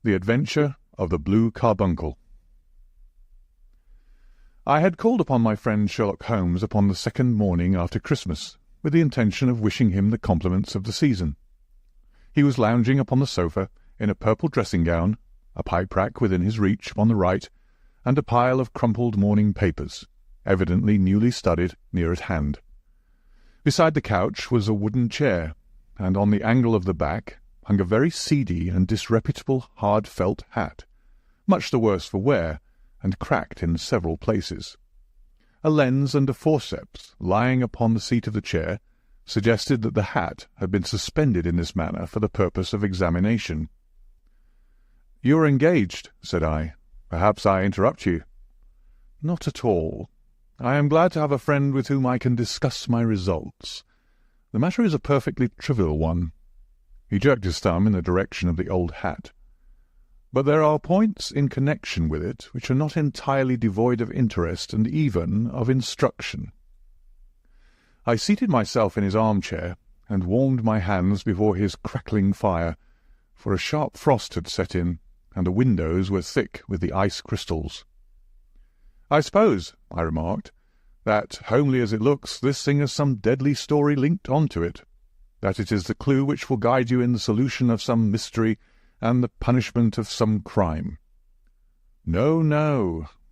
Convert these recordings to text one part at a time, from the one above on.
The Adventure of the Blue Carbuncle. I had called upon my friend Sherlock Holmes upon the second morning after Christmas, with the intention of wishing him the compliments of the season. He was lounging upon the sofa in a purple dressing-gown, a pipe-rack within his reach upon the right, and a pile of crumpled morning papers, evidently newly studied, near at hand. Beside the couch was a wooden chair, and on the angle of the back hung a very seedy and disreputable hard felt hat, much the worse for wear, and cracked in several places. A lens and a forceps lying upon the seat of the chair suggested that the hat had been suspended in this manner for the purpose of examination. "You are engaged," said I. "Perhaps I interrupt you." "Not at all. I am glad to have a friend with whom I can discuss my results. The matter is a perfectly trivial one." He jerked his thumb in the direction of the old hat. "But there are points in connection with it which are not entirely devoid of interest and even of instruction." I seated myself in his armchair and warmed my hands before his crackling fire, for a sharp frost had set in, and the windows were thick with the ice crystals. "I suppose," I remarked, "that, homely as it looks, this thing has some deadly story linked on to it, that it is the clue which will guide you in the solution of some mystery and the punishment of some crime." "No,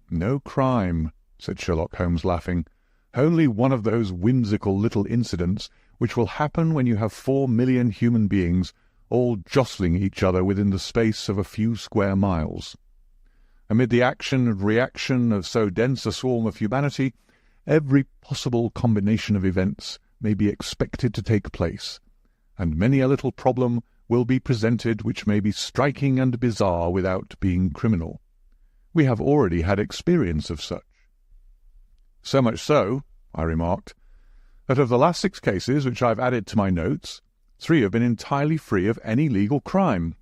no crime," said Sherlock Holmes, laughing. "Only one of those whimsical little incidents which will happen when you have 4,000,000 human beings all jostling each other within the space of a few square miles. Amid the action and reaction of so dense a swarm of humanity, every possible combination of events may be expected to take place, and many a little problem will be presented which may be striking and bizarre without being criminal. We have already had experience of such." "So much so," I remarked, "that of the last 6 cases which I have added to my notes, 3 have been entirely free of any legal crime."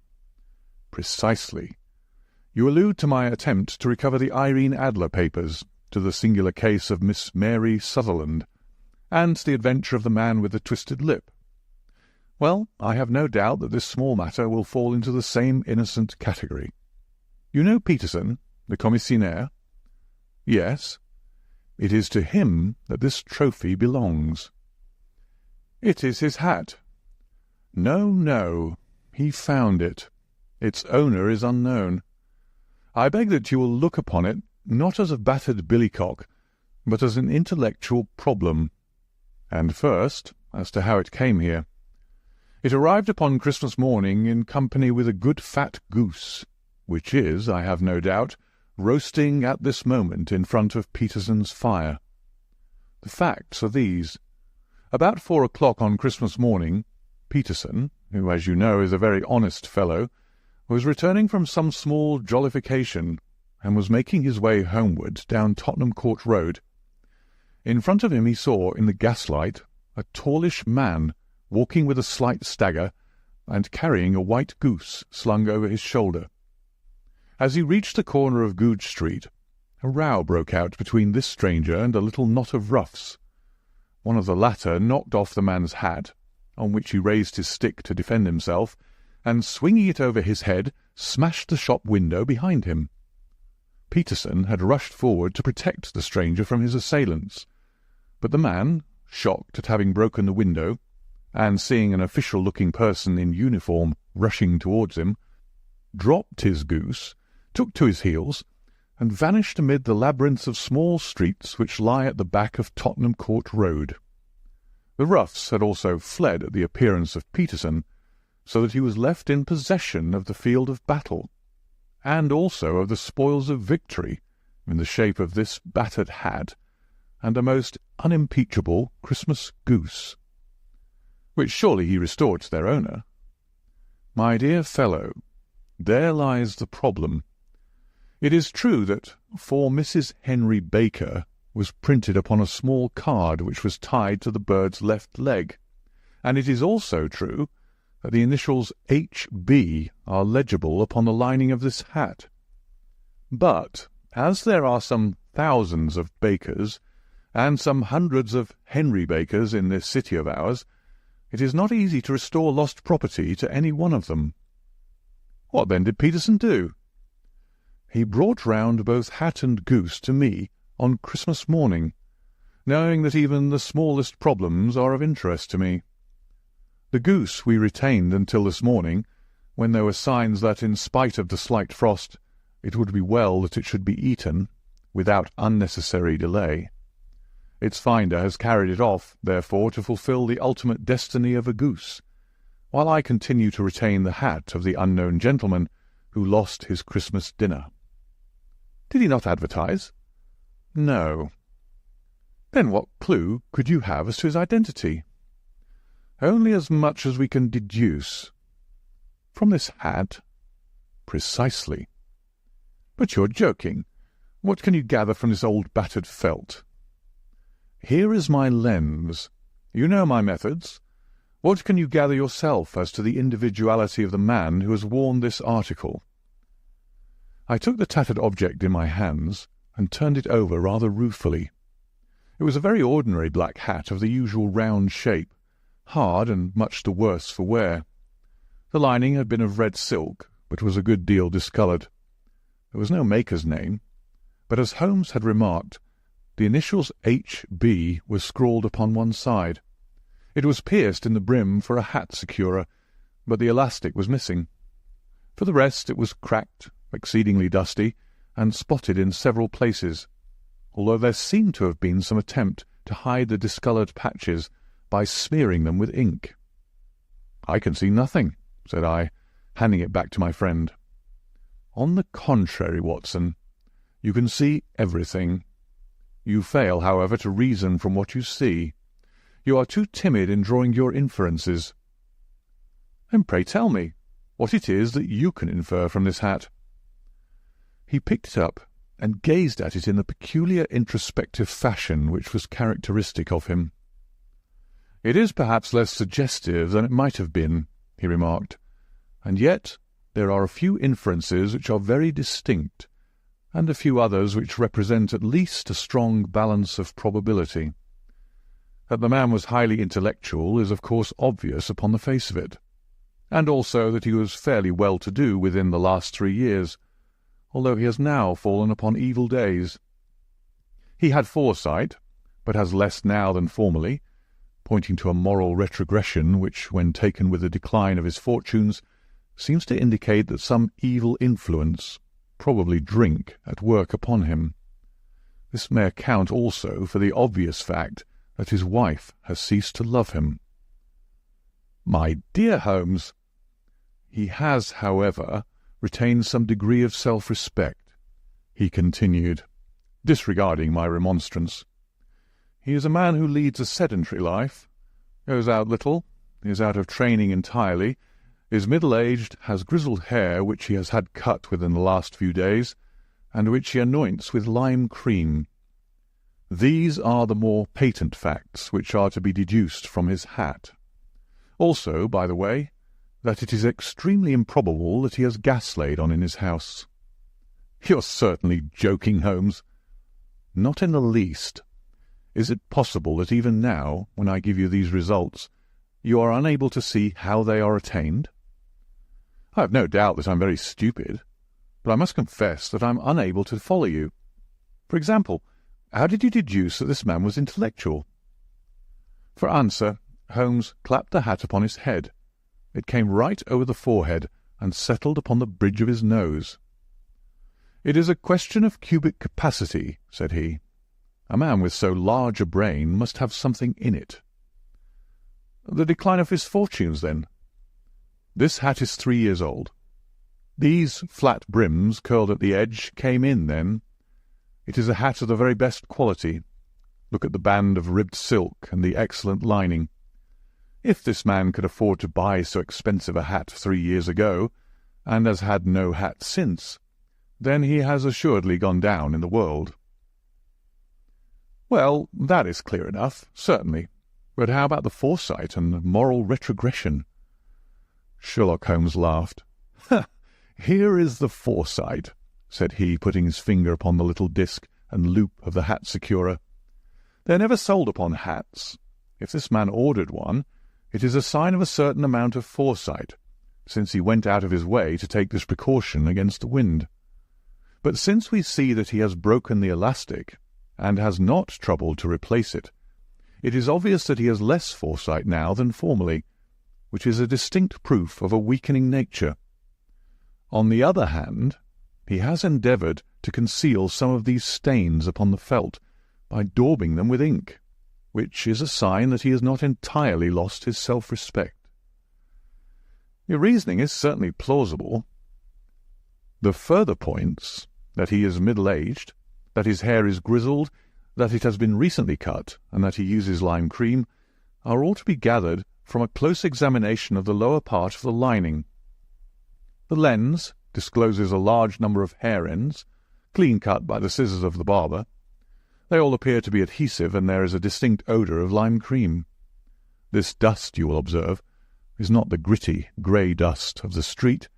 "Precisely. You allude to my attempt to recover the Irene Adler papers, to the singular case of Miss Mary Sutherland, and to the adventure of the man with the twisted lip. Well, I have no doubt that this small matter will fall into the same innocent category. You know Peterson, the commissionaire?" "Yes." "It is to him that this trophy belongs." "It is his hat." No, he found it. Its owner is unknown. I beg that you will look upon it not as a battered billycock, but as an intellectual problem. And first, as to how it came here. It arrived upon Christmas morning in company with a good fat goose, which is, I have no doubt, roasting at this moment in front of Peterson's fire. The facts are these. About 4 o'clock on Christmas morning, Peterson, who, as you know, is a very honest fellow, was returning from some small jollification, and was making his way homeward down Tottenham Court Road. In front of him he saw, in the gaslight, a tallish man walking with a slight stagger, and carrying a white goose slung over his shoulder. As he reached the corner of Goodge Street, a row broke out between this stranger and a little knot of roughs. One of the latter knocked off the man's hat, on which he raised his stick to defend himself, and, swinging it over his head, smashed the shop window behind him. Peterson had rushed forward to protect the stranger from his assailants, but the man, shocked at having broken the window, and seeing an official-looking person in uniform rushing towards him, dropped his goose, took to his heels, and vanished amid the labyrinths of small streets which lie at the back of Tottenham Court Road. The roughs had also fled at the appearance of Peterson, so that he was left in possession of the field of battle, and also of the spoils of victory, in the shape of this battered hat and a most unimpeachable Christmas goose, which surely he restored to their owner. My dear fellow, there lies the problem. It is true that "For Mrs. Henry Baker" was printed upon a small card which was tied to the bird's left leg, and it is also true that the initials H.B. are legible upon the lining of this hat. But, as there are some thousands of Bakers, and some hundreds of Henry Bakers in this city of ours, it is not easy to restore lost property to any one of them. What then did Peterson do? He brought round both hat and goose to me on Christmas morning, knowing that even the smallest problems are of interest to me. The goose we retained until this morning, when there were signs that, in spite of the slight frost, it would be well that it should be eaten, without unnecessary delay. Its finder has carried it off, therefore, to fulfil the ultimate destiny of a goose, while I continue to retain the hat of the unknown gentleman who lost his Christmas dinner. Did he not advertise? No. Then what clue could you have as to his identity? Only as much as we can deduce. From this hat? Precisely. But you're joking. What can you gather from this old battered felt? Here is my lens. You know my methods. What can you gather yourself as to the individuality of the man who has worn this article? I took the tattered object in my hands and turned it over rather ruefully. It was a very ordinary black hat of the usual round shape, hard and much the worse for wear. The lining had been of red silk, but was a good deal discoloured. There was no maker's name, but as Holmes had remarked, the initials H.B. were scrawled upon one side. It was pierced in the brim for a hat securer, but the elastic was missing. For the rest it was cracked, exceedingly dusty, and spotted in several places, although there seemed to have been some attempt to hide the discoloured patches by smearing them with ink. "I can see nothing," said I, handing it back to my friend. "On the contrary, Watson, you can see everything. You fail, however, to reason from what you see. You are too timid in drawing your inferences. Then pray tell me what it is that you can infer from this hat." He picked it up and gazed at it in the peculiar introspective fashion which was characteristic of him. "It is perhaps less suggestive than it might have been," he remarked, "and yet there are a few inferences which are very distinct, and a few others which represent at least a strong balance of probability. That the man was highly intellectual is of course obvious upon the face of it, and also that he was fairly well-to-do within the last 3 years, although he has now fallen upon evil days. He had foresight, but has less now than formerly, pointing to a moral retrogression which, when taken with the decline of his fortunes, seems to indicate that some evil influence, probably drink, at work upon him. This may account also for the obvious fact that his wife has ceased to love him." "My dear Holmes!" "He has, however, retained some degree of self-respect," he continued, disregarding my remonstrance. "He is a man who leads a sedentary life, goes out little, is out of training entirely, is middle-aged, has grizzled hair which he has had cut within the last few days, and which he anoints with lime cream. These are the more patent facts which are to be deduced from his hat. Also, by the way, that it is extremely improbable that he has gas laid on in his house." "You're certainly joking, Holmes." "Not in the least. Is it possible that even now, when I give you these results, you are unable to see how they are attained?" "I have no doubt that I am very stupid, but I must confess that I am unable to follow you. For example, how did you deduce that this man was intellectual?" For answer, Holmes clapped the hat upon his head. It came right over the forehead and settled upon the bridge of his nose. "It is a question of cubic capacity," said he. "A man with so large a brain must have something in it." "The decline of his fortunes, then?" "This hat is 3 years old. These flat brims, curled at the edge, came in then. It is a hat of the very best quality. Look at the band of ribbed silk and the excellent lining. If this man could afford to buy so expensive a hat 3 years ago, and has had no hat since, then he has assuredly gone down in the world." "Well, that is clear enough, certainly. But how about the foresight and moral retrogression?" Sherlock Holmes laughed. "Here is the foresight," said he, putting his finger upon the little disc and loop of the hat securer. "They are never sold upon hats. If this man ordered one, it is a sign of a certain amount of foresight, since he went out of his way to take this precaution against the wind. But since we see that he has broken the elastic, and has not troubled to replace it, it is obvious that he has less foresight now than formerly, which is a distinct proof of a weakening nature. On the other hand, he has endeavoured to conceal some of these stains upon the felt by daubing them with ink, which is a sign that he has not entirely lost his self-respect. Your reasoning is certainly plausible. The further points, that he is middle-aged, that his hair is grizzled, that it has been recently cut, and that he uses lime cream, are all to be gathered from a close examination of the lower part of the lining. The lens discloses a large number of hair ends, clean cut by the scissors of the barber. They all appear to be adhesive, and there is a distinct odour of lime cream. This dust, you will observe, is not the gritty, grey dust of the street,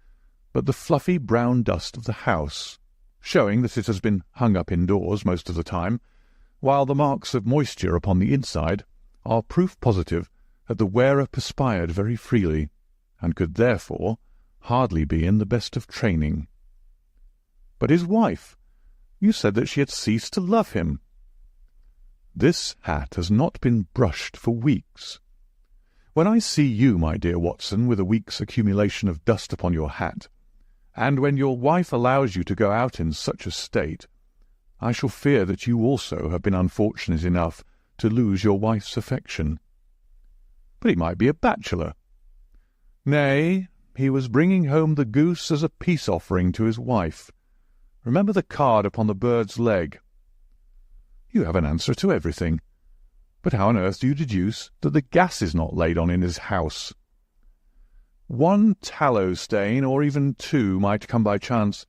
but the fluffy brown dust of the house, showing that it has been hung up indoors most of the time, while the marks of moisture upon the inside are proof positive that the wearer perspired very freely, and could therefore hardly be in the best of training. But his wife, you said that she had ceased to love him. This hat has not been brushed for weeks. When I see you, my dear Watson, with a week's accumulation of dust upon your hat, and when your wife allows you to go out in such a state, I shall fear that you also have been unfortunate enough to lose your wife's affection. But he might be a bachelor. Nay, he was bringing home the goose as a peace-offering to his wife. Remember the card upon the bird's leg. You have an answer to everything. But how on earth do you deduce that the gas is not laid on in his house? One tallow stain, or even two, might come by chance,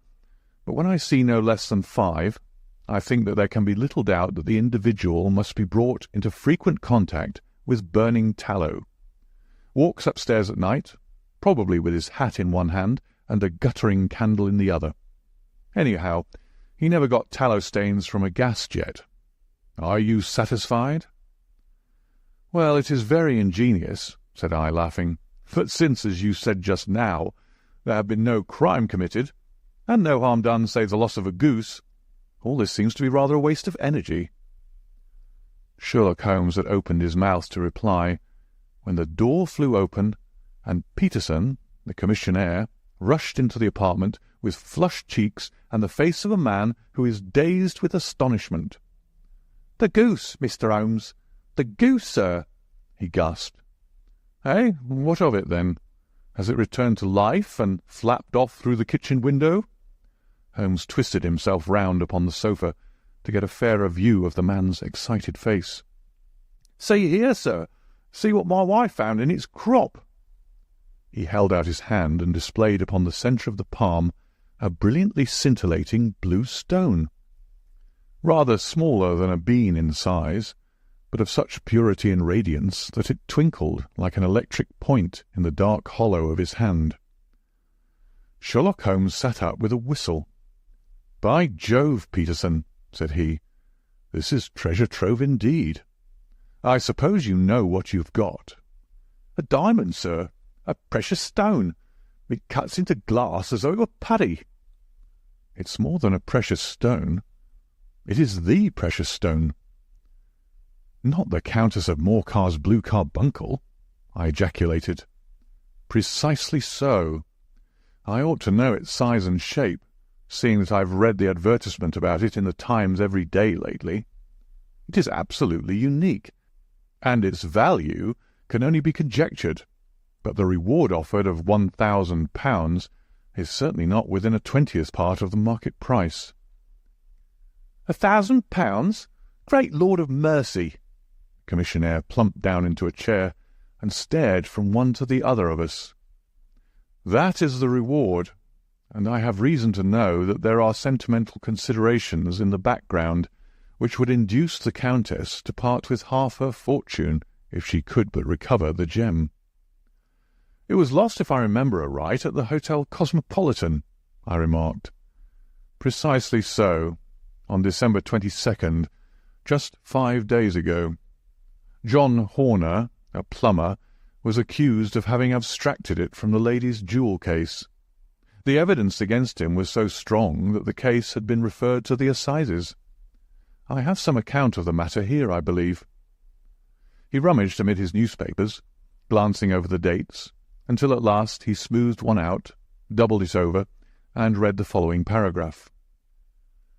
but when I see no less than 5, I think that there can be little doubt that the individual must be brought into frequent contact with burning tallow. Walks upstairs at night, probably with his hat in one hand and a guttering candle in the other. Anyhow, he never got tallow stains from a gas jet. Are you satisfied? Well, it is very ingenious, said I, laughing, but since, as you said just now, there have been no crime committed, and no harm done save the loss of a goose, all this seems to be rather a waste of energy. Sherlock Holmes had opened his mouth to reply, when the door flew open, and Peterson, the commissionaire, rushed into the apartment with flushed cheeks and the face of a man who is dazed with astonishment. "The goose, Mr. Holmes! The goose, sir!" he gasped. "Eh? What of it, then? Has it returned to life and flapped off through the kitchen window?" Holmes twisted himself round upon the sofa to get a fairer view of the man's excited face. "See here, sir! See what my wife found in its crop!" He held out his hand and displayed upon the centre of the palm a brilliantly scintillating blue stone, rather smaller than a bean in size, but of such purity and radiance that it twinkled like an electric point in the dark hollow of his hand. Sherlock Holmes sat up with a whistle. "By Jove, Peterson," said he, "this is treasure trove indeed. I suppose you know what you've got." "A diamond, sir, a precious stone. It cuts into glass as though it were putty." "It's more than a precious stone. It is the precious stone." "Not the Countess of Morcar's Blue Carbuncle?" I ejaculated. "Precisely so. I ought to know its size and shape, seeing that I've read the advertisement about it in the Times every day lately. It is absolutely unique, and its value can only be conjectured, but the reward offered of £1,000 is certainly not within a 20th part of the market price." £1,000? Great Lord of mercy! The commissionaire plumped down into a chair and stared from one to the other of us. "That is the reward, and I have reason to know that there are sentimental considerations in the background which would induce the Countess to part with half her fortune if she could but recover the gem." "It was lost, if I remember aright, at the Hotel Cosmopolitan," I remarked. "Precisely so, on December 22nd, just 5 days ago. John Horner, a plumber, was accused of having abstracted it from the lady's jewel case. The evidence against him was so strong that the case had been referred to the assizes. I have some account of the matter here, I believe." He rummaged amid his newspapers, glancing over the dates, until at last he smoothed one out, doubled it over, and read the following paragraph.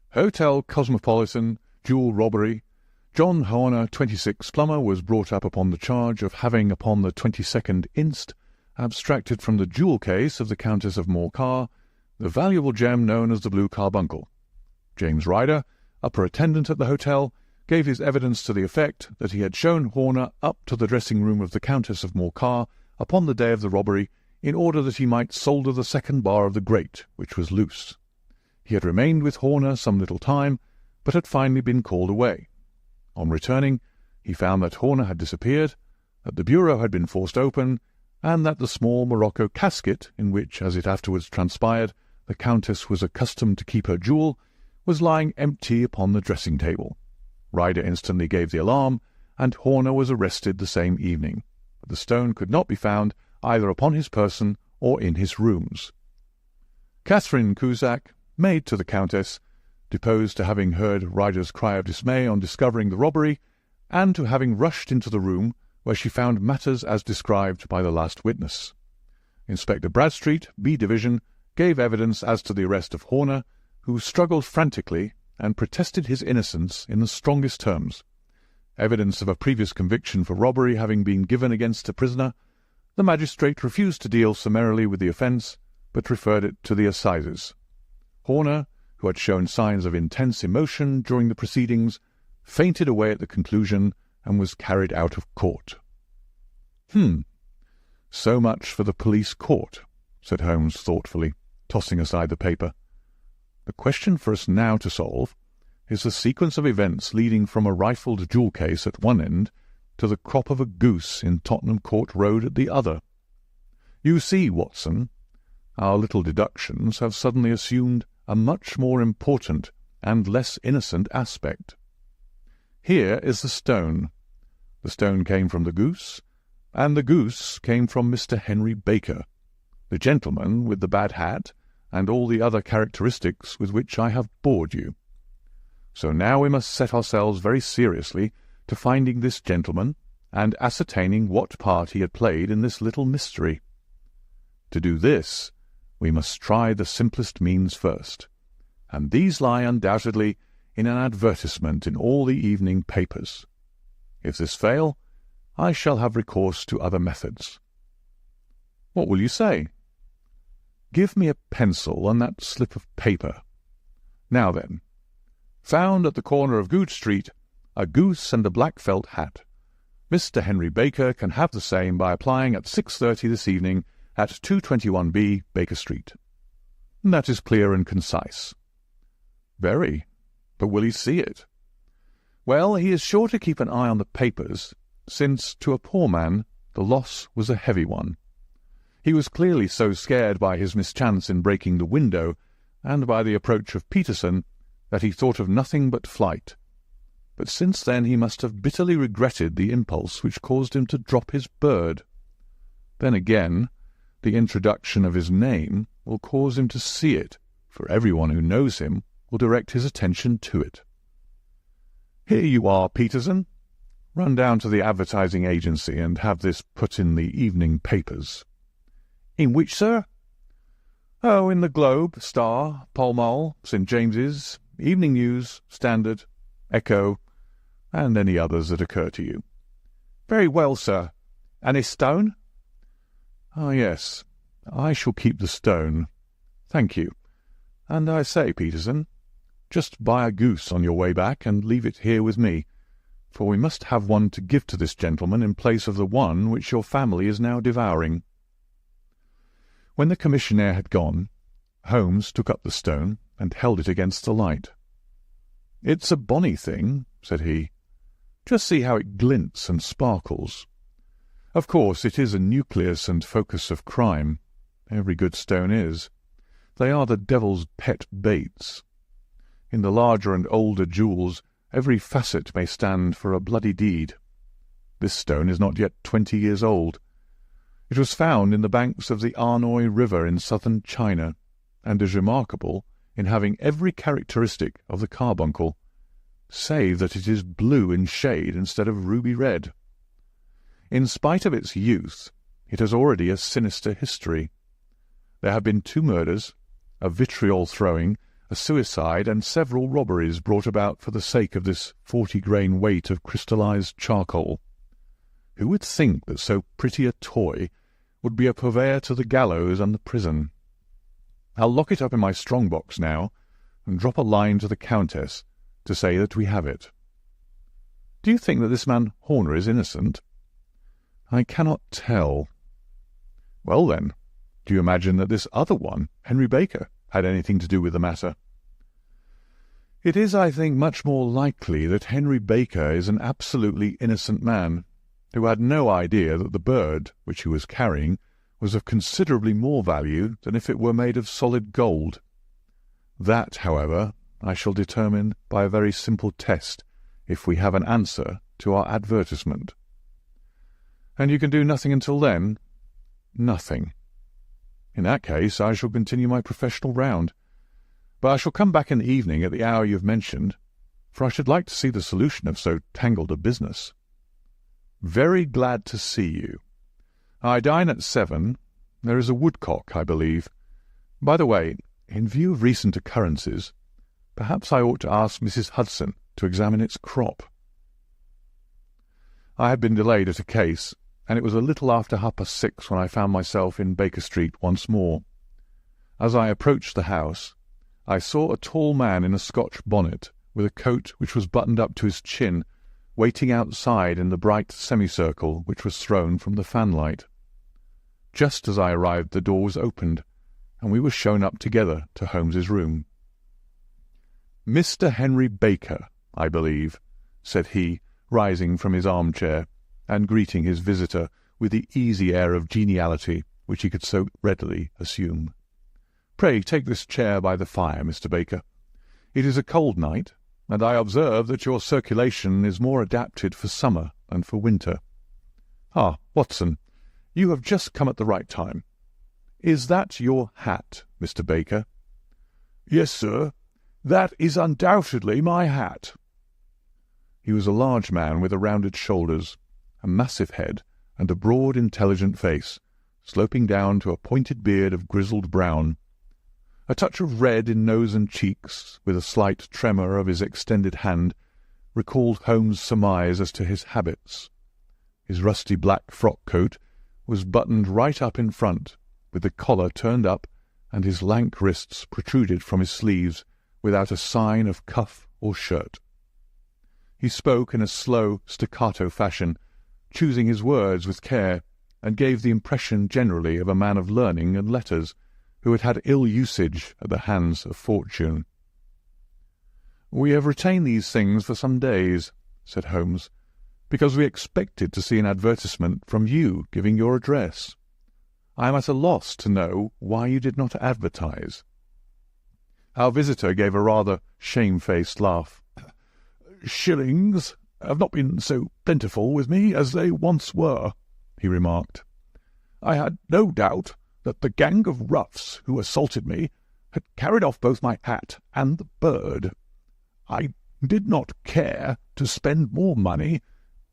"Hotel Cosmopolitan, jewel robbery. John Horner, 26, plumber, was brought up upon the charge of having, upon the 22nd inst., abstracted from the jewel case of the Countess of Morcar the valuable gem known as the Blue Carbuncle. James Ryder, upper attendant at the hotel, gave his evidence to the effect that he had shown Horner up to the dressing-room of the Countess of Morcar upon the day of the robbery in order that he might solder the second bar of the grate, which was loose. He had remained with Horner some little time, but had finally been called away. On returning, he found that Horner had disappeared, that the bureau had been forced open, and that the small morocco casket, in which, as it afterwards transpired, the Countess was accustomed to keep her jewel, was lying empty upon the dressing-table. Ryder instantly gave the alarm, and Horner was arrested the same evening, but the stone could not be found either upon his person or in his rooms. Catherine Cusack, maid to the Countess, deposed to having heard Ryder's cry of dismay on discovering the robbery, and to having rushed into the room where she found matters as described by the last witness. Inspector Bradstreet, B Division, gave evidence as to the arrest of Horner, who struggled frantically and protested his innocence in the strongest terms. Evidence of a previous conviction for robbery having been given against the prisoner, the magistrate refused to deal summarily with the offence, but referred it to the assizes. Horner, who had shown signs of intense emotion during the proceedings, fainted away at the conclusion and was carried out of court. So much for the police court," said Holmes thoughtfully, tossing aside the paper. "The question for us now to solve is the sequence of events leading from a rifled jewel case at one end to the crop of a goose in Tottenham Court Road at the other. You see, Watson, our little deductions have suddenly assumed a much more important and less innocent aspect. Here is the stone. The stone came from the goose, and the goose came from Mr. Henry Baker, the gentleman with the bad hat, and all the other characteristics with which I have bored you. So now we must set ourselves very seriously to finding this gentleman and ascertaining what part he had played in this little mystery. To do this, we must try the simplest means first, and these lie undoubtedly in an advertisement in all the evening papers. If this fail, I shall have recourse to other methods. What will you say? Give me a pencil and that slip of paper. Now then, found at the corner of Goode Street a goose and a black felt hat. Mr. Henry Baker can have the same by applying at 6:30 this evening at 221B Baker Street. That is clear and concise. Very. But will he see it? Well, he is sure to keep an eye on the papers, since, to a poor man, the loss was a heavy one. He was clearly so scared by his mischance in breaking the window, and by the approach of Peterson, that he thought of nothing but flight. But since then he must have bitterly regretted the impulse which caused him to drop his bird. Then again, the introduction of his name will cause him to see it, for everyone who knows him will direct his attention to it. Here you are, Peterson. Run down to the advertising agency and have this put in the evening papers. In which, sir? Oh, in the Globe, Star, Pall Mall, St. James's, Evening News, Standard, Echo, and any others that occur to you. Very well, sir. And his stone? Ah, yes. I shall keep the stone. Thank you. And I say, Peterson, just buy a goose on your way back and leave it here with me, for we must have one to give to this gentleman in place of the one which your family is now devouring. When the commissionaire had gone, Holmes took up the stone and held it against the light. "It's a bonny thing," said he. "Just see how it glints and sparkles. Of course it is a nucleus and focus of crime. Every good stone is. They are the devil's pet baits. In the larger and older jewels, every facet may stand for a bloody deed. This stone is not yet 20 years old, It was found in the banks of the Arnoy River in southern China, and is remarkable in having every characteristic of the carbuncle, save that it is blue in shade instead of ruby red. In spite of its youth, it has already a sinister history. There have been 2 murders, a vitriol throwing, a suicide, and several robberies brought about for the sake of this 40-grain weight of crystallized charcoal. Who would think that so pretty a toy would be a purveyor to the gallows and the prison? I'll lock it up in my strong-box now, and drop a line to the Countess to say that we have it. Do you think that this man Horner is innocent? I cannot tell. Well, then, do you imagine that this other one, Henry Baker, had anything to do with the matter? It is, I think, much more likely that Henry Baker is an absolutely innocent man, who had no idea that the bird which he was carrying was of considerably more value than if it were made of solid gold. That, however, I shall determine by a very simple test if we have an answer to our advertisement. And you can do nothing until then? Nothing. In that case, I shall continue my professional round. But I shall come back in the evening at the hour you have mentioned, for I should like to see the solution of so tangled a business. Very glad to see you. I dine at 7. There is a woodcock, I believe. By the way, in view of recent occurrences, perhaps I ought to ask Mrs. Hudson to examine its crop. I had been delayed at a case, and it was a little after 6:30 when I found myself in Baker Street once more. As I approached the house, I saw a tall man in a Scotch bonnet, with a coat which was buttoned up to his chin, waiting outside in the bright semicircle which was thrown from the fanlight. Just as I arrived, the door was opened, and we were shown up together to Holmes's room. "Mr. Henry Baker, I believe," said he, rising from his armchair, and greeting his visitor with the easy air of geniality which he could so readily assume. "Pray take this chair by the fire, Mr. Baker. It is a cold night, and I observe that your circulation is more adapted for summer than for winter. Ah, Watson, you have just come at the right time. Is that your hat, Mr. Baker?" "Yes, sir. That is undoubtedly my hat." He was a large man with rounded shoulders, a massive head, and a broad, intelligent face, sloping down to a pointed beard of grizzled brown. A touch of red in nose and cheeks, with a slight tremor of his extended hand, recalled Holmes' surmise as to his habits. His rusty black frock-coat was buttoned right up in front, with the collar turned up, and his lank wrists protruded from his sleeves without a sign of cuff or shirt. He spoke in a slow, staccato fashion, choosing his words with care, and gave the impression generally of a man of learning and letters, who had had ill usage at the hands of fortune. "We have retained these things for some days," said Holmes, "because we expected to see an advertisement from you giving your address. I am at a loss to know why you did not advertise." Our visitor gave a rather shamefaced laugh. "Shillings have not been so plentiful with me as they once were," he remarked. "I had no doubt that the gang of roughs who assaulted me had carried off both my hat and the bird. I did not care to spend more money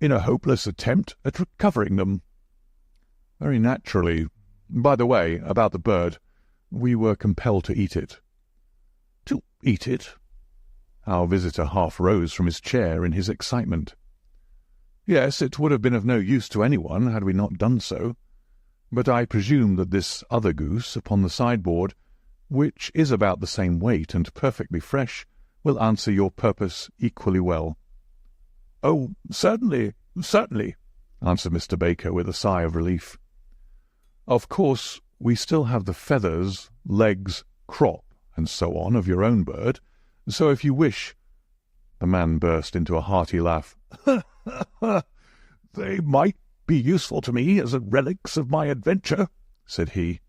in a hopeless attempt at recovering them." "Very naturally. By the way, about the bird, we were compelled to eat it." "To eat it?" Our visitor half rose from his chair in his excitement. "Yes, it would have been of no use to anyone had we not done so. But I presume that this other goose upon the sideboard, which is about the same weight and perfectly fresh, will answer your purpose equally well." "Oh, certainly, certainly," answered Mr. Baker with a sigh of relief. "Of course, we still have the feathers, legs, crop, and so on of your own bird, so if you wish—" The man burst into a hearty laugh. "They might be useful to me as relics of my adventure," said he.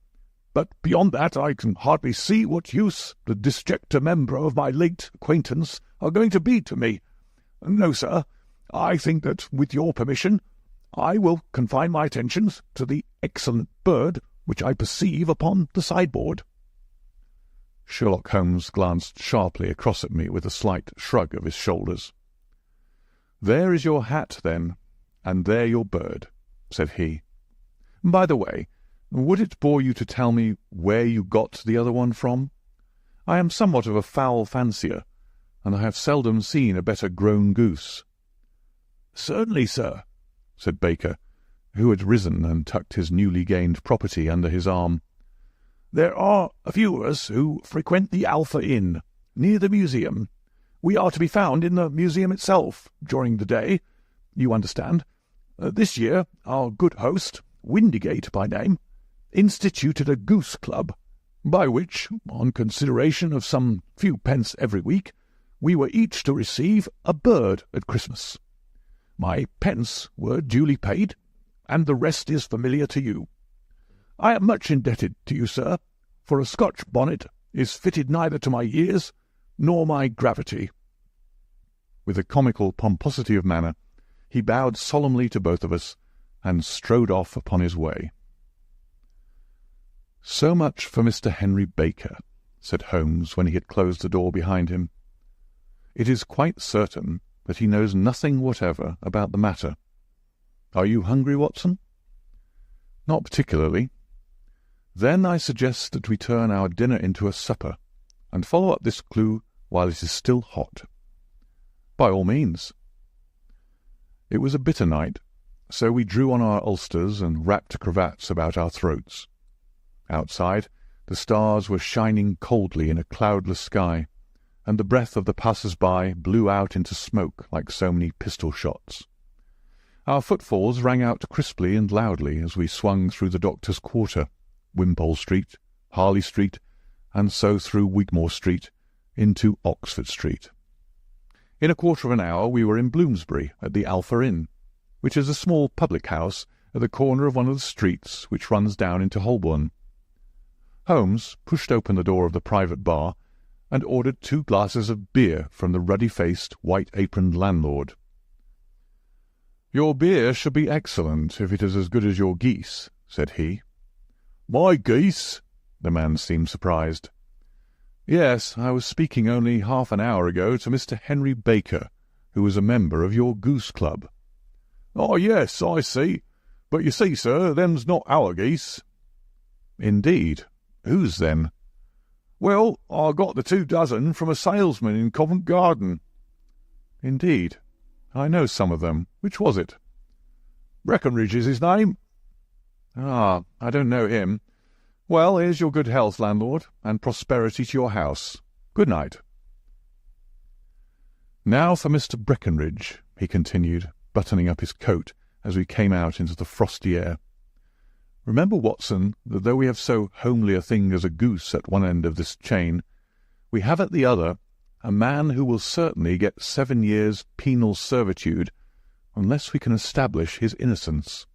"But beyond that I can hardly see what use the disjecta membra of my late acquaintance are going to be to me. No, sir, I think that, with your permission, I will confine my attentions to the excellent bird which I perceive upon the sideboard." Sherlock Holmes glanced sharply across at me with a slight shrug of his shoulders. "There is your hat, then, and there your bird," said he. "By the way, would it bore you to tell me where you got the other one from? I am somewhat of a fowl fancier, and I have seldom seen a better grown goose." "Certainly, sir," said Baker, who had risen and tucked his newly gained property under his arm. "There are a few of us who frequent the Alpha Inn, near the museum. We are to be found in the museum itself during the day, you understand. This year our good host, Windigate by name, instituted a goose club, by which, on consideration of some few pence every week, we were each to receive a bird at Christmas. My pence were duly paid, and the rest is familiar to you. I am much indebted to you, sir, for a Scotch bonnet is fitted neither to my years nor my gravity." With a comical pomposity of manner, he bowed solemnly to both of us, and strode off upon his way. "So much for Mr. Henry Baker," said Holmes when he had closed the door behind him. "It is quite certain that he knows nothing whatever about the matter. Are you hungry, Watson?" "Not particularly." "Then I suggest that we turn our dinner into a supper, and follow up this clue while it is still hot." "By all means." It was a bitter night, so we drew on our ulsters and wrapped cravats about our throats. Outside, the stars were shining coldly in a cloudless sky, and the breath of the passers-by blew out into smoke like so many pistol shots. Our footfalls rang out crisply and loudly as we swung through the Doctor's Quarter, Wimpole Street, Harley Street, and so through Wigmore Street into Oxford Street. In a quarter of an hour we were in Bloomsbury at the Alpha Inn, which is a small public house at the corner of one of the streets which runs down into Holborn. Holmes pushed open the door of the private bar and ordered 2 glasses of beer from the ruddy-faced, white-aproned landlord. "Your beer should be excellent, if it is as good as your geese," said he. "My geese?" The man seemed surprised. "Yes, I was speaking only half an hour ago to Mr. Henry Baker, who is a member of your goose club." "Oh, yes, I see. But you see, sir, them's not our geese." "Indeed. Whose, then?" "Well, I got the 2 dozen from a salesman in Covent Garden." "Indeed. I know some of them. Which was it?" "Breckenridge is his name." "Ah, I don't know him. Well, here's your good health, landlord, and prosperity to your house. Good night." "Now for Mr. Breckenridge," he continued, buttoning up his coat as we came out into the frosty air. "Remember, Watson, that though we have so homely a thing as a goose at one end of this chain, we have at the other a man who will certainly get 7 years' penal servitude unless we can establish his innocence.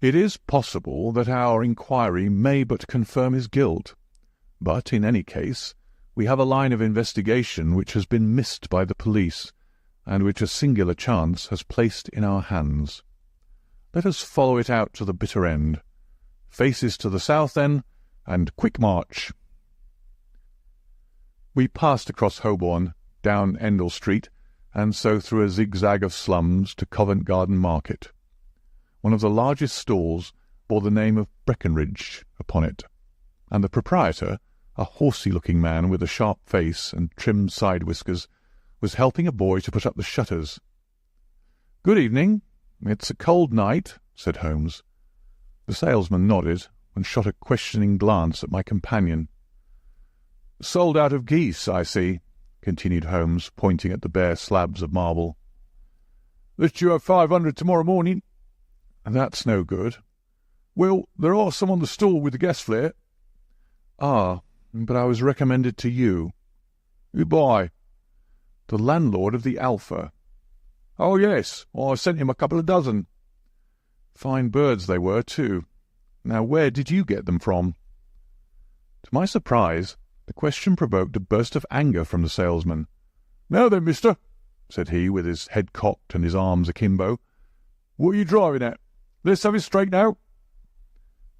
It is possible that our inquiry may but confirm his guilt, but in any case we have a line of investigation which has been missed by the police, and which a singular chance has placed in our hands. Let us follow it out to the bitter end. Faces to the south, then, and quick march." We passed across Holborn, down Endell Street, and so through a zigzag of slums to Covent Garden Market. One of the largest stalls bore the name of Breckenridge upon it, and the proprietor, a horsey-looking man with a sharp face and trimmed side-whiskers, was helping a boy to put up the shutters. "Good evening. It's a cold night," said Holmes. The salesman nodded and shot a questioning glance at my companion. "Sold out of geese, I see," continued Holmes, pointing at the bare slabs of marble. "Let you have 500 tomorrow morning." "That's no good." "Well, there are some on the stall with the gas flare." "Ah, but I was recommended to you." "Who by?" "The landlord of the Alpha." "Oh, yes, I sent him a couple of dozen." "Fine birds they were, too. Now, where did you get them from?" To my surprise, the question provoked a burst of anger from the salesman. "Now then, mister," said he, with his head cocked and his arms akimbo, "what are you driving at? Let's have it straight now."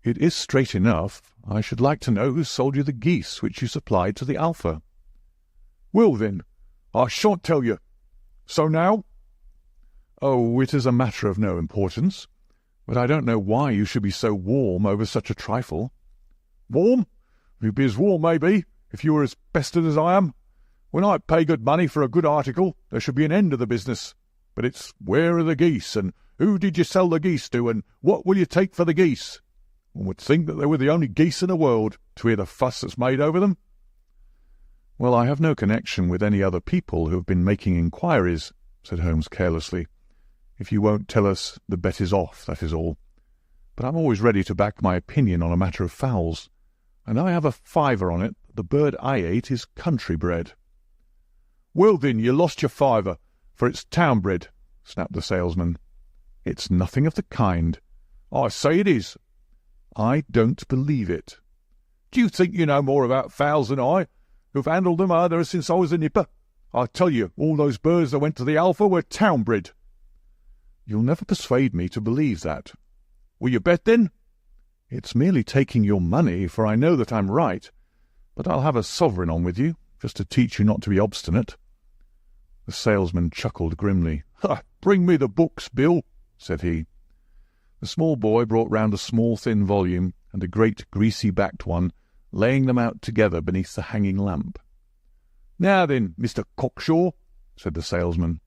"It is straight enough. I should like to know who sold you the geese which you supplied to the Alpha." "Well, then, I shan't tell you. So now?" "Oh, it is a matter of no importance. But I don't know why you should be so warm over such a trifle." "Warm? You'd be as warm, maybe, if you were as bested as I am. When I pay good money for a good article, there should be an end of the business. But it's where are the geese, and who did you sell the geese to, and what will you take for the geese? One would think that they were the only geese in the world, to hear the fuss that's made over them." "Well, I have no connection with any other people who have been making inquiries," said Holmes carelessly. "If you won't tell us, the bet is off, that is all. But I'm always ready to back my opinion on a matter of fowls, and I have a fiver on it that the bird I ate is country-bred." "Well, then, you lost your fiver, for it's town-bred," snapped the salesman. "It's nothing of the kind." "I say it is." "I don't believe it." "Do you think you know more about fowls than I, who've handled them ever since I was a nipper? I tell you, all those birds that went to the Alpha were town-bred." "You'll never persuade me to believe that." "Will you bet, then?" "It's merely taking your money, for I know that I'm right. But I'll have a sovereign on with you, just to teach you not to be obstinate." The salesman chuckled grimly. "Bring me the books, Bill," said he. The small boy brought round a small thin volume and a great greasy-backed one, laying them out together beneath the hanging lamp. "Now then, Mr. Cockshaw," said the salesman,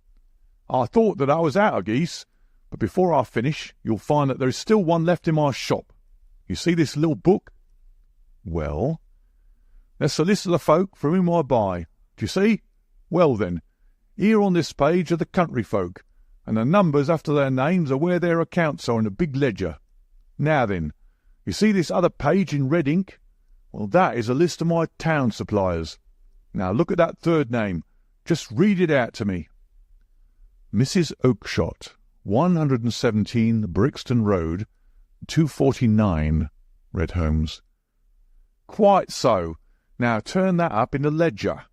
"I thought that I was out of geese, but before I finish you'll find that there is still one left in my shop. You see this little book?" "Well?" "That's the list of the folk from whom I buy. Do you see? Well, then, here on this page are the country folk, and the numbers after their names are where their accounts are in a big ledger. Now then, you see this other page in red ink? Well, that is a list of my town suppliers. Now look at that third name. Just read it out to me." "Mrs. Oakshott, 117 Brixton Road, 249, read Holmes. "Quite so. Now turn that up in the ledger."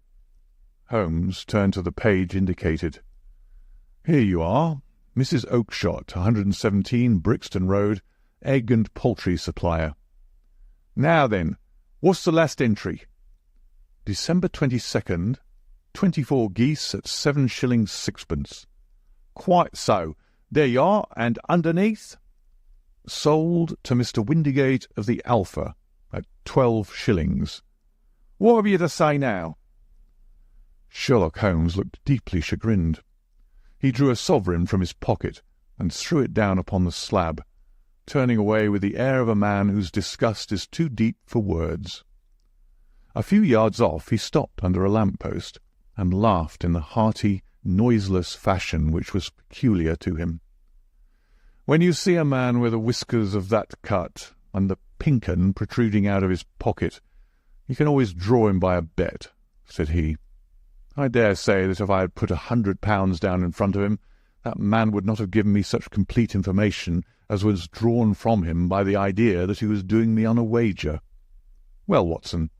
Holmes turned to the page indicated. "Here you are. Mrs. Oakshott, 117 Brixton Road, egg and poultry supplier." "Now then, what's the last entry?" "December 22nd, 24 geese at 7 shillings 6pence. "Quite so. There you are, and underneath?" "Sold to Mr. Windigate of the Alpha at 12 shillings. "What have you to say now?" Sherlock Holmes looked deeply chagrined. He drew a sovereign from his pocket and threw it down upon the slab, turning away with the air of a man whose disgust is too deep for words. A few yards off he stopped under a lamp-post and laughed in the hearty, noiseless fashion which was peculiar to him. "When you see a man with the whiskers of that cut and the pink 'un protruding out of his pocket, you can always draw him by a bet," said he. "I dare say that if I had put £100 down in front of him, that man would not have given me such complete information as was drawn from him by the idea that he was doing me on a wager. Well, Watson,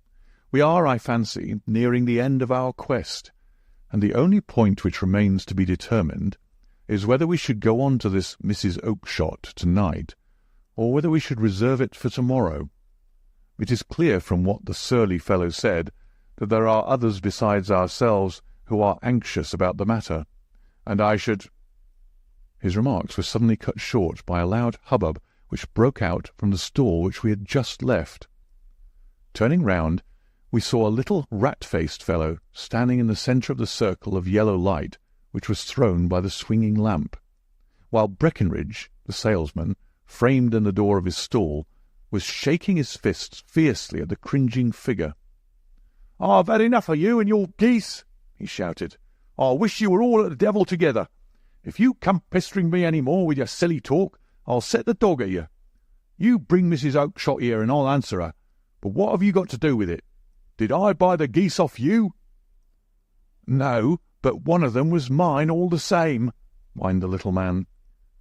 we are, I fancy, nearing the end of our quest, and the only point which remains to be determined is whether we should go on to this Mrs. Oakshott to-night, or whether we should reserve it for tomorrow. It is clear from what the surly fellow said that there are others besides ourselves who are anxious about the matter, and I should—" His remarks were suddenly cut short by a loud hubbub which broke out from the stall which we had just left. Turning round, we saw a little rat-faced fellow standing in the centre of the circle of yellow light which was thrown by the swinging lamp, while Breckenridge, the salesman, framed in the door of his stall, was shaking his fists fiercely at the cringing figure. "I've had enough of you and your geese," he shouted. "I wish you were all at the devil together. If you come pestering me any more with your silly talk, I'll set the dog at you. You bring Mrs. Oakshott here and I'll answer her. But what have you got to do with it? Did I buy the geese off you?" "No, but one of them was mine all the same," whined the little man.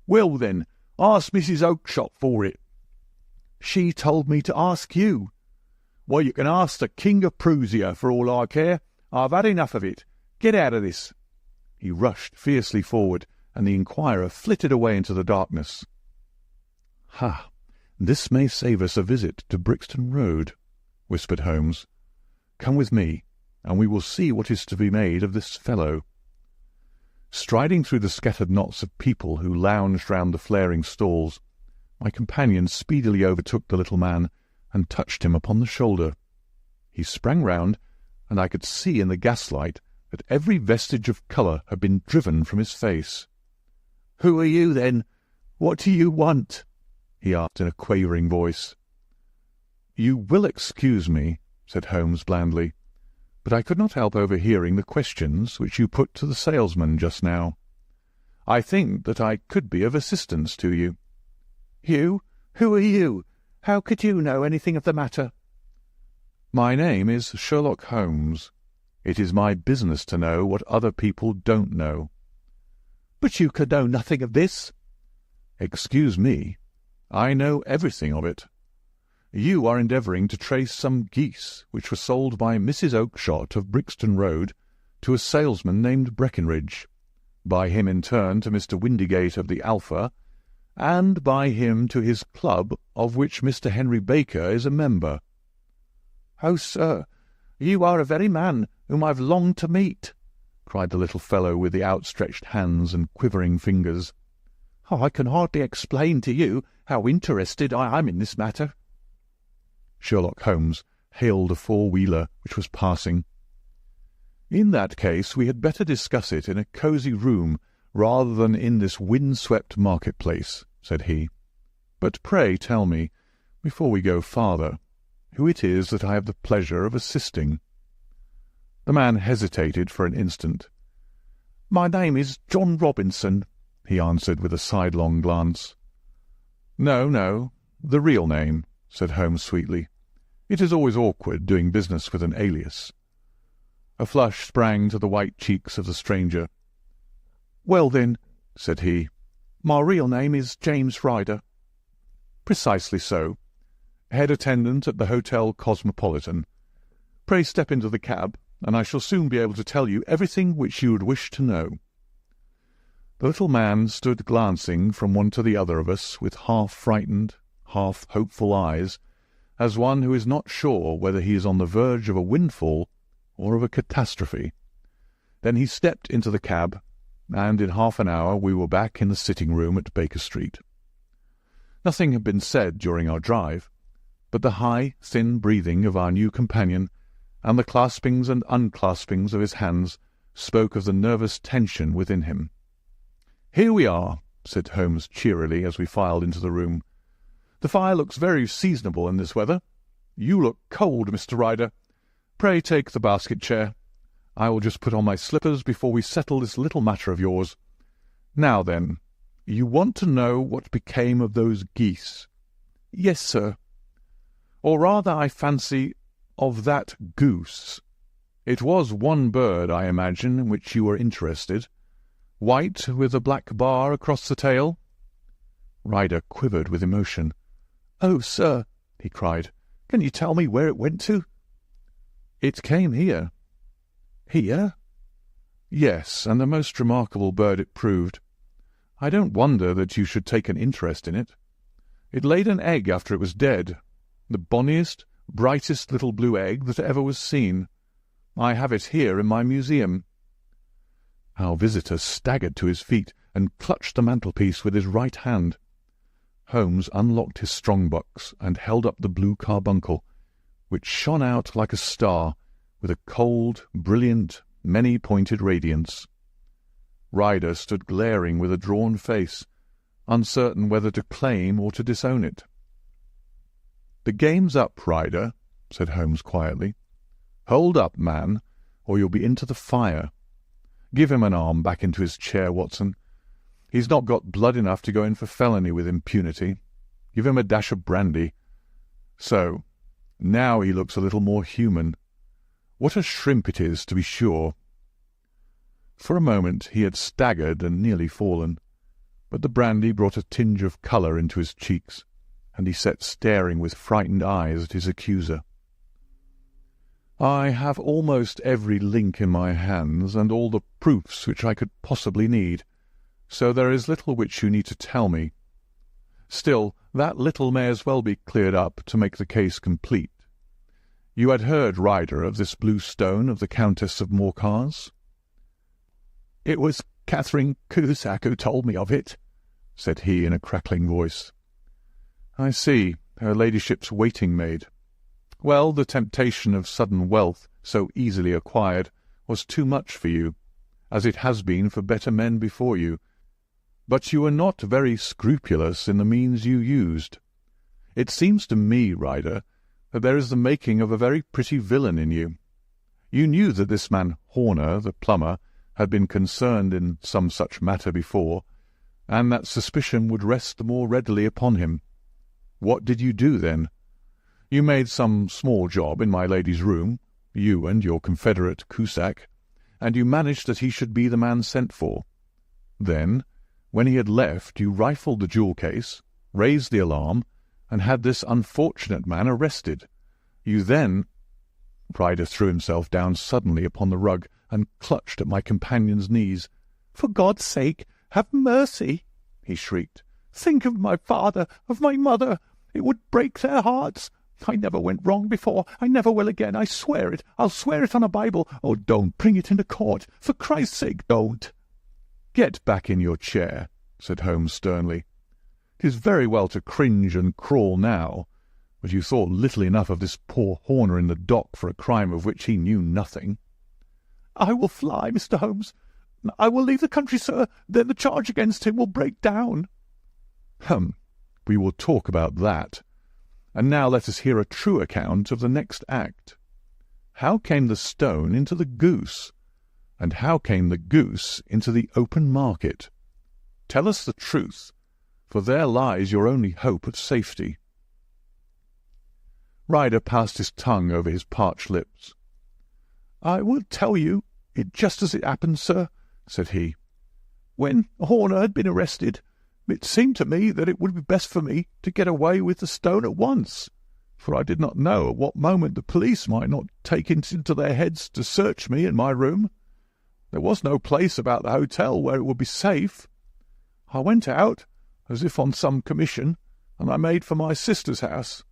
"Well, then, ask Mrs. Oakshott for it." "She told me to ask you." "Well, you can ask the King of Prussia for all I care. I've had enough of it. Get out of this." He rushed fiercely forward, and the inquirer flitted away into the darkness. "Ha! "This may save us a visit to Brixton Road," whispered Holmes. "Come with me, and we will see what is to be made of this fellow." Striding through the scattered knots of people who lounged round the flaring stalls, my companion speedily overtook the little man and touched him upon the shoulder. He sprang round, and I could see in the gaslight that every vestige of colour had been driven from his face. "Who are you, then? What do you want?" he asked in a quavering voice. "You will excuse me," said Holmes blandly, "but I could not help overhearing the questions which you put to the salesman just now. I think that I could be of assistance to you." "You? Who are you? How could you know anything of the matter?" "My name is Sherlock Holmes. It is my business to know what other people don't know." "But you could know nothing of this." "Excuse me. I know everything of it. You are endeavouring to trace some geese which were sold by Mrs. Oakshott of Brixton Road to a salesman named Breckenridge, by him in turn to Mr. Windigate of the Alpha, and by him to his club, of which Mr. Henry Baker is a member." "Oh, sir, you are a very man whom I've longed to meet," cried the little fellow with the outstretched hands and quivering fingers. "Oh, I can hardly explain to you how interested I am in this matter." Sherlock Holmes hailed a four-wheeler which was passing. "In that case we had better discuss it in a cosy room rather than in this wind-swept market-place," said he. "But pray tell me, before we go farther, who it is that I have the pleasure of assisting." The man hesitated for an instant. "My name is John Robinson," he answered with a sidelong glance. "No, the real name," said Holmes sweetly. "It is always awkward doing business with an alias." A flush sprang to the white cheeks of the stranger. "Well, then," said he, "my real name is James Ryder." "Precisely so. Head attendant at the Hotel Cosmopolitan. Pray step into the cab, and I shall soon be able to tell you everything which you would wish to know." The little man stood glancing from one to the other of us with half-frightened, half-hopeful eyes, as one who is not sure whether he is on the verge of a windfall or of a catastrophe. Then he stepped into the cab, and in half an hour we were back in the sitting-room at Baker Street. Nothing had been said during our drive, but the high, thin breathing of our new companion and the claspings and unclaspings of his hands spoke of the nervous tension within him. "Here we are," said Holmes cheerily as we filed into the room. "The fire looks very seasonable in this weather. You look cold, Mr. Ryder. Pray take the basket-chair. I will just put on my slippers before we settle this little matter of yours. Now then, you want to know what became of those geese?" "Yes, sir." "Or rather, I fancy, of that goose. It was one bird, I imagine, in which you were interested. White, with a black bar across the tail?" Ryder quivered with emotion. "Oh, sir," he cried, "can you tell me where it went to?" "It came here." "Here?" "Yes, and a most remarkable bird it proved. I don't wonder that you should take an interest in it. It laid an egg after it was dead, the bonniest, brightest little blue egg that ever was seen. I have it here in my museum." Our visitor staggered to his feet and clutched the mantelpiece with his right hand. Holmes unlocked his strong-box and held up the Blue Carbuncle, which shone out like a star with a cold, brilliant, many-pointed radiance. Ryder stood glaring with a drawn face, uncertain whether to claim or to disown it. "The game's up, Ryder," said Holmes quietly. "Hold up, man, or you'll be into the fire. Give him an arm back into his chair, Watson. He's not got blood enough to go in for felony with impunity. Give him a dash of brandy. So, now he looks a little more human. What a shrimp it is, to be sure." For a moment he had staggered and nearly fallen, but the brandy brought a tinge of colour into his cheeks, and he sat staring with frightened eyes at his accuser. "I have almost every link in my hands, and all the proofs which I could possibly need, so there is little which you need to tell me. Still, That little may as well be cleared up to make the case complete. You had heard, Ryder, of this blue stone of the Countess of Morcar's?" "It was Catherine Cusack who told me of it," said he in a crackling voice. "I see, her ladyship's waiting-maid. Well, the temptation of sudden wealth, so easily acquired, was too much for you, as it has been for better men before you. But you were not very scrupulous in the means you used. It seems to me, Ryder, that there is the making of a very pretty villain in you. You knew that this man Horner, the plumber, had been concerned in some such matter before, and that suspicion would rest the more readily upon him. What did you do, then? You made some small job in my lady's room, you and your confederate Cusack, and you managed that he should be the man sent for. Then, when he had left, you rifled the jewel-case, raised the alarm, and had this unfortunate man arrested. You then—" Ryder threw himself down suddenly upon the rug and clutched at my companion's knees. "For God's sake, have mercy!" he shrieked. "Think of my father, of my mother. It would break their hearts. I never went wrong before. I never will again. I swear it. I'll swear it on a Bible. Oh, don't bring it into court. For Christ's sake, don't." "Get back in your chair," said Holmes sternly. "It is very well to cringe and crawl now, but you thought little enough of this poor Horner in the dock for a crime of which he knew nothing." "I will fly, Mr. Holmes. I will leave the country, sir. Then the charge against him will break down." We will talk about that. And now let us hear a true account of the next act. How came the stone into the goose? And how came the goose into the open market? Tell us the truth, for there lies your only hope of safety." Ryder passed his tongue over his parched lips. "I will tell you it just as it happened, sir," said he. "When Horner had been arrested, it seemed to me that it would be best for me to get away with the stone at once, for I did not know at what moment the police might not take it into their heads to search me in my room. There was no place about the hotel where it would be safe. I went out, as if on some commission, and I made for my sister's house.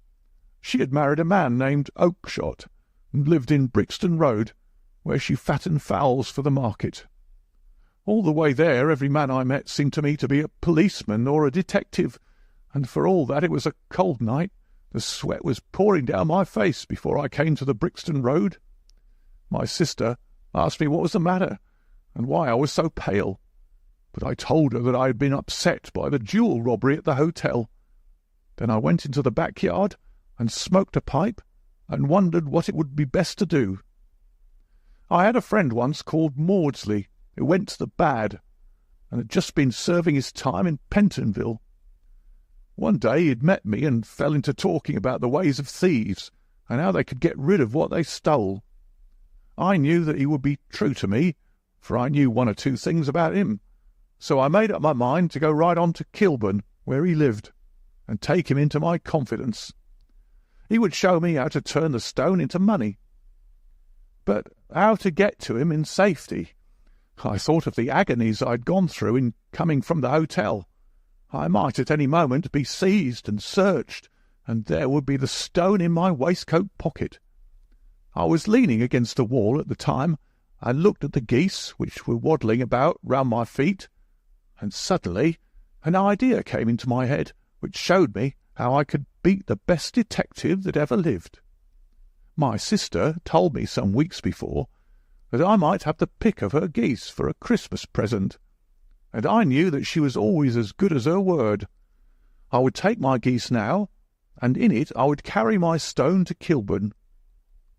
She had married a man named Oakshott, and lived in Brixton Road, where she fattened fowls for the market. All the way there every man I met seemed to me to be a policeman or a detective, and for all that it was a cold night, the sweat was pouring down my face before I came to the Brixton Road. My sister asked me what was the matter, and why I was so pale, but I told her that I had been upset by the jewel robbery at the hotel. Then I went into the backyard and smoked a pipe, and wondered what it would be best to do. I had a friend once called Maudsley, who went to the bad, and had just been serving his time in Pentonville. One day he had met me and fell into talking about the ways of thieves, and how they could get rid of what they stole. I knew that he would be true to me, for I knew one or two things about him, so I made up my mind to go right on to Kilburn, where he lived, and take him into my confidence. He would show me how to turn the stone into money. But how to get to him in safety? I thought of the agonies I had gone through in coming from the hotel. I might at any moment be seized and searched, and there would be the stone in my waistcoat pocket. I was leaning against the wall at the time, and looked at the geese which were waddling about round my feet, and suddenly an idea came into my head which showed me how I could beat the best detective that ever lived. My sister told me some weeks before that I might have the pick of her geese for a Christmas present, and I knew that she was always as good as her word. I would take my geese now, and in it I would carry my stone to Kilburn.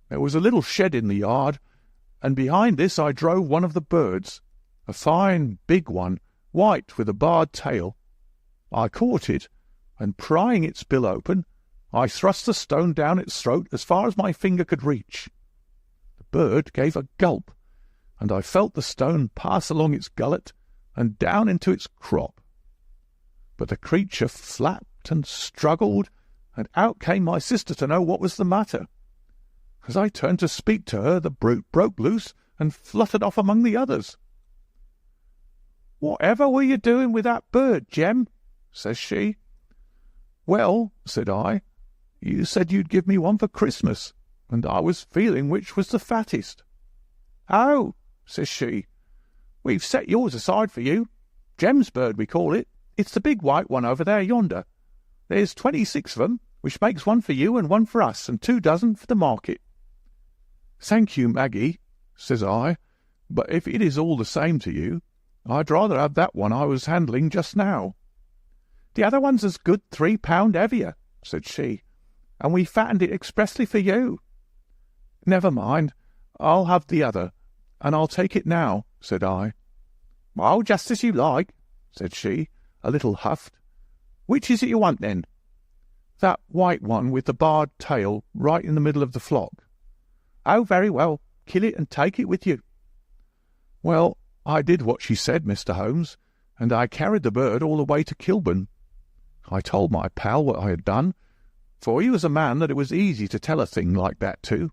There was a little shed in the yard, and behind this I drove one of the birds, a fine big one, white with a barred tail. I caught it, and prying its bill open, I thrust the stone down its throat as far as my finger could reach. The bird gave a gulp, and I felt the stone pass along its gullet and down into its crop. But the creature flapped and struggled, and out came my sister to know what was the matter. As I turned to speak to her, the brute broke loose and fluttered off among the others. "Whatever were you doing with that bird, Jem?" says she. "Well," said I, "you said you'd give me one for Christmas, and I was feeling which was the fattest." "Oh," says she, "we've set yours aside for you. Gem's bird, we call it. It's the big white one over there yonder. There's 26 of 'em, which makes one for you and one for us, and 2 dozen for the market." "Thank you, Maggie," says I, "but if it is all the same to you, I'd rather have that one I was handling just now." "The other one's as good 3 pound heavier," said she, "and we fattened it expressly for you." "Never mind, I'll have the other, and I'll take it now," said I. "Oh, just as you like," said she, a little huffed. "Which is it you want, then?" "That white one with the barred tail right in the middle of the flock." "Oh, very well. Kill it and take it with you." Well, I did what she said, Mr. Holmes, and I carried the bird all the way to Kilburn. I told my pal what I had done, for he was a man that it was easy to tell a thing like that to.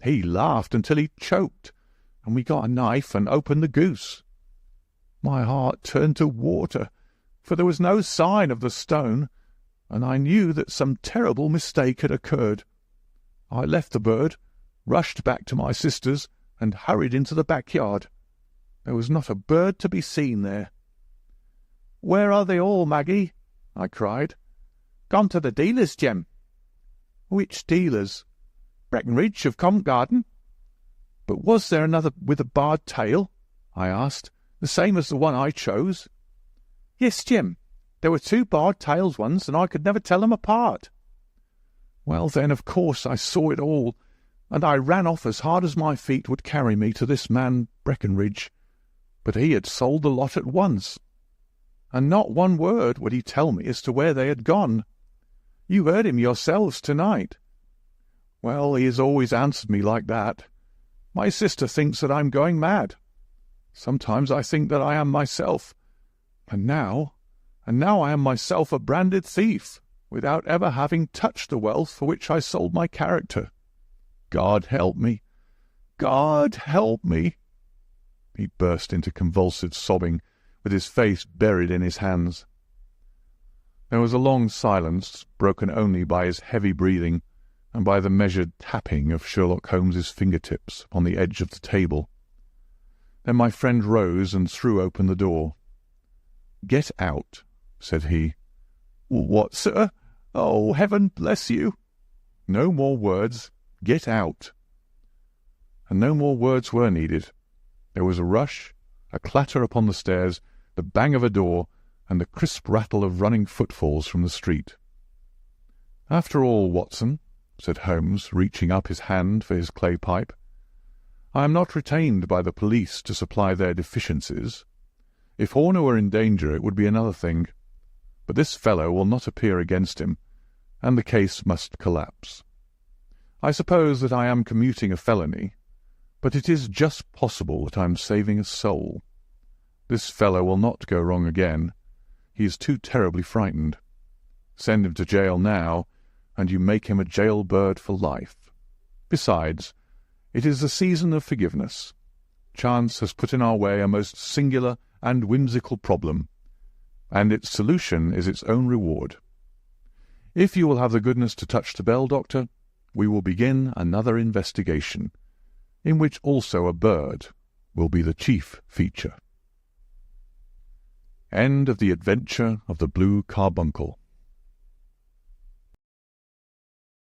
He laughed until he choked, and we got a knife and opened the goose. My heart turned to water, for there was no sign of the stone, and I knew that some terrible mistake had occurred. I left the bird, rushed back to my sister's, and hurried into the backyard. There was not a bird to be seen there. "Where are they all, Maggie?" I cried. "Gone to the dealer's, Jem." "Which dealer's?" "Breckenridge of Covent Garden." "But was there another with a barred tail?" I asked, "the same as the one I chose?" "Yes, Jem. There were 2 barred tails once, and I could never tell them apart." Well, then, of course, I saw it all, and I ran off as hard as my feet would carry me to this man Breckenridge. But he had sold the lot at once, and not one word would he tell me as to where they had gone. You heard him yourselves tonight. Well, he has always answered me like that. My sister thinks that I'm going mad. Sometimes I think that I am myself, and now I am myself a branded thief, without ever having touched the wealth for which I sold my character. God help me! God help me!" He burst into convulsive sobbing, with his face buried in his hands. There was a long silence, broken only by his heavy breathing and by the measured tapping of Sherlock Holmes's fingertips upon the edge of the table. Then my friend rose and threw open the door. "Get out," said he. "What, sir? Oh, heaven bless you!" "No more words. Get out." And no more words were needed. There was a rush, a clatter upon the stairs, the bang of a door, and the crisp rattle of running footfalls from the street. "After all, Watson," said Holmes, reaching up his hand for his clay pipe, "I am not retained by the police to supply their deficiencies. If Horner were in danger, it would be another thing. But this fellow will not appear against him, and the case must collapse. I suppose that I am commuting a felony, but it is just possible that I am saving a soul. This fellow will not go wrong again. He is too terribly frightened. Send him to jail now, and you make him a jail-bird for life. Besides, it is the season of forgiveness. Chance has put in our way a most singular and whimsical problem, and its solution is its own reward. If you will have the goodness to touch the bell, Doctor, we will begin another investigation, in which also a bird will be the chief feature. End of The Adventure of the Blue Carbuncle.